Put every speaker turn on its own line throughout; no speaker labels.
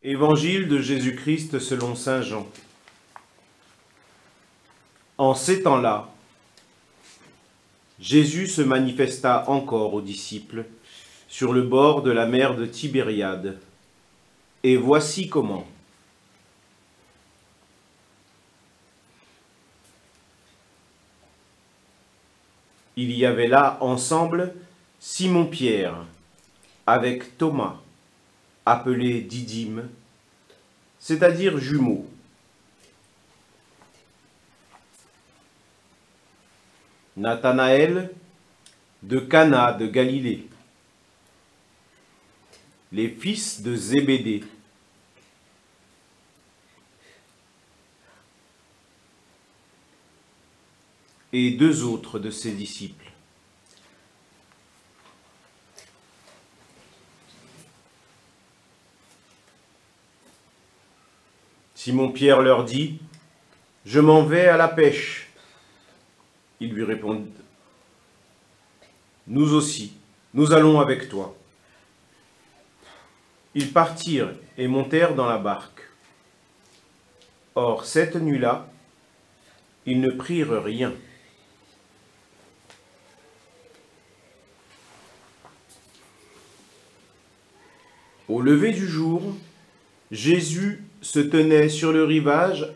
Évangile de Jésus-Christ selon saint Jean. En ces temps-là, Jésus se manifesta encore aux disciples sur le bord de la mer de Tibériade. Et voici comment. Il y avait là ensemble Simon-Pierre avec Thomas, appelé Didyme, c'est-à-dire jumeaux. Nathanaël de Cana de Galilée, les fils de Zébédée, et deux autres de ses disciples. Simon-Pierre leur dit : « Je m'en vais à la pêche. » Ils lui répondent : « Nous aussi, nous allons avec toi. » Ils partirent et montèrent dans la barque. Or, cette nuit-là, ils ne prirent rien. Au lever du jour, Jésus se tenait sur le rivage,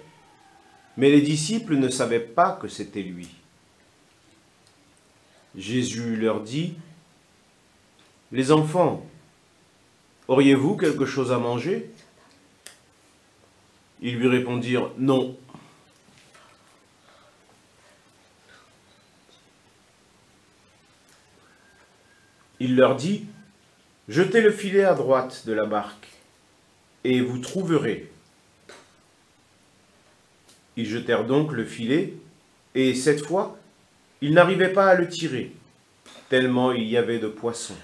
mais les disciples ne savaient pas que c'était lui. Jésus leur dit : « Les enfants, auriez-vous quelque chose à manger ? » Ils lui répondirent : « Non. » Il leur dit : « Jetez le filet à droite de la barque, et vous trouverez. » Ils jetèrent donc le filet, et cette fois, ils n'arrivaient pas à le tirer, tellement il y avait de poissons.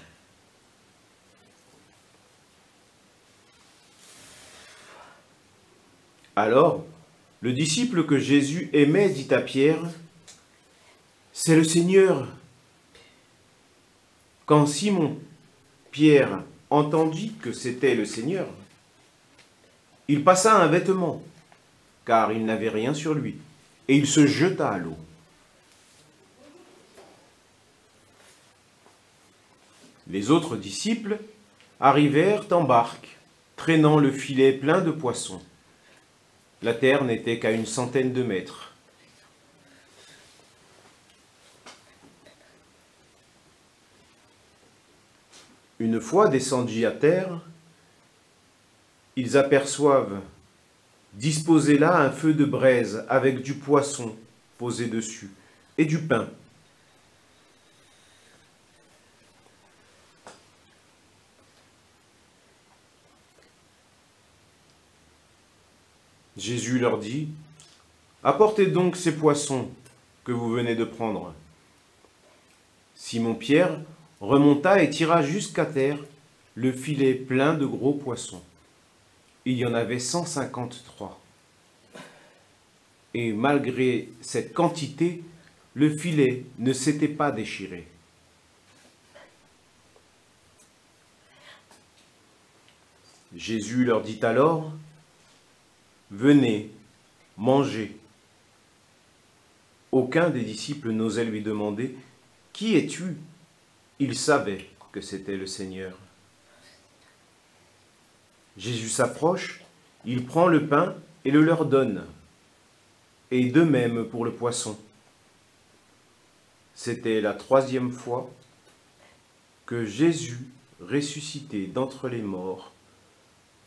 Alors, le disciple que Jésus aimait dit à Pierre : « C'est le Seigneur. » Quand Simon, Pierre, entendit que c'était le Seigneur, il passa un vêtement, car il n'avait rien sur lui, et il se jeta à l'eau. Les autres disciples arrivèrent en barque, traînant le filet plein de poissons. La terre n'était qu'à 100 mètres. Une fois descendus à terre, ils aperçoivent disposé là un feu de braise avec du poisson posé dessus et du pain. Jésus leur dit : « Apportez donc ces poissons que vous venez de prendre. » Simon-Pierre remonta et tira jusqu'à terre le filet plein de gros poissons. Il y en avait 153. Et malgré cette quantité, le filet ne s'était pas déchiré. Jésus leur dit alors : « Venez, mangez. » Aucun des disciples n'osait lui demander : « Qui es-tu ? » Il savait que c'était le Seigneur. Jésus s'approche, il prend le pain et le leur donne, et de même pour le poisson. C'était la 3e fois que Jésus, ressuscité d'entre les morts,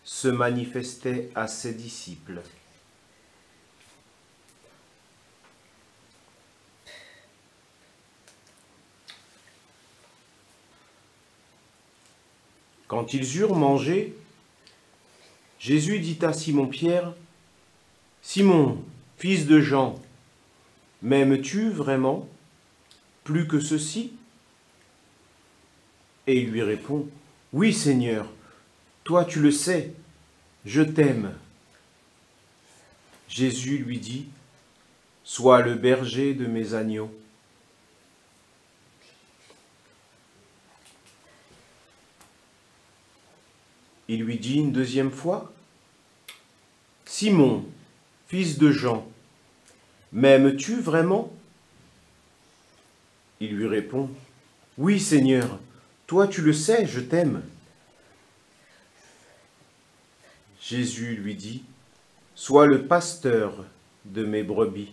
se manifestait à ses disciples. Quand ils eurent mangé, Jésus dit à Simon-Pierre : « Simon, fils de Jean, m'aimes-tu vraiment plus que ceci ?» Et il lui répond : « Oui, Seigneur, toi tu le sais, je t'aime. » Jésus lui dit : « Sois le berger de mes agneaux. » Il lui dit une 2e fois : Simon, fils de Jean, m'aimes-tu vraiment? Il lui répond, oui, Seigneur, toi tu le sais, je t'aime. Jésus lui dit, sois le pasteur de mes brebis.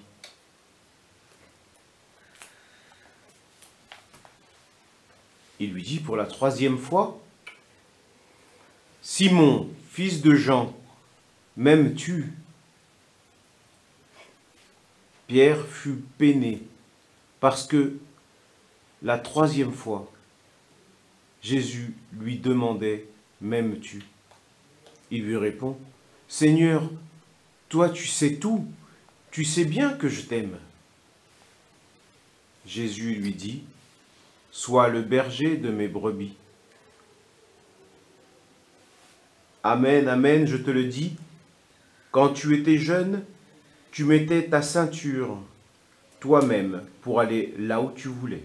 Il lui dit pour la troisième fois, Simon, fils de Jean, m'aimes-tu? Pierre fut peiné parce que la troisième fois, Jésus lui demandait, m'aimes-tu? Il lui répond, Seigneur, toi tu sais tout, tu sais bien que je t'aime. Jésus lui dit, sois le berger de mes brebis. Amen, amen, je te le dis, quand tu étais jeune, tu mettais ta ceinture toi-même pour aller là où tu voulais.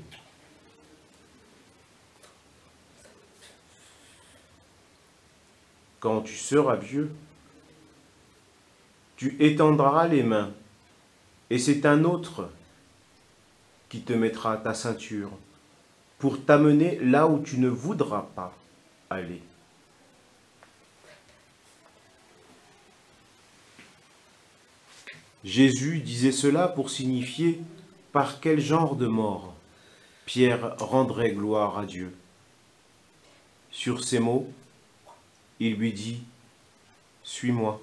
Quand tu seras vieux, tu étendras les mains, et c'est un autre qui te mettra ta ceinture pour t'amener là où tu ne voudras pas aller. Jésus disait cela pour signifier par quel genre de mort Pierre rendrait gloire à Dieu. Sur ces mots, il lui dit « Suis-moi ».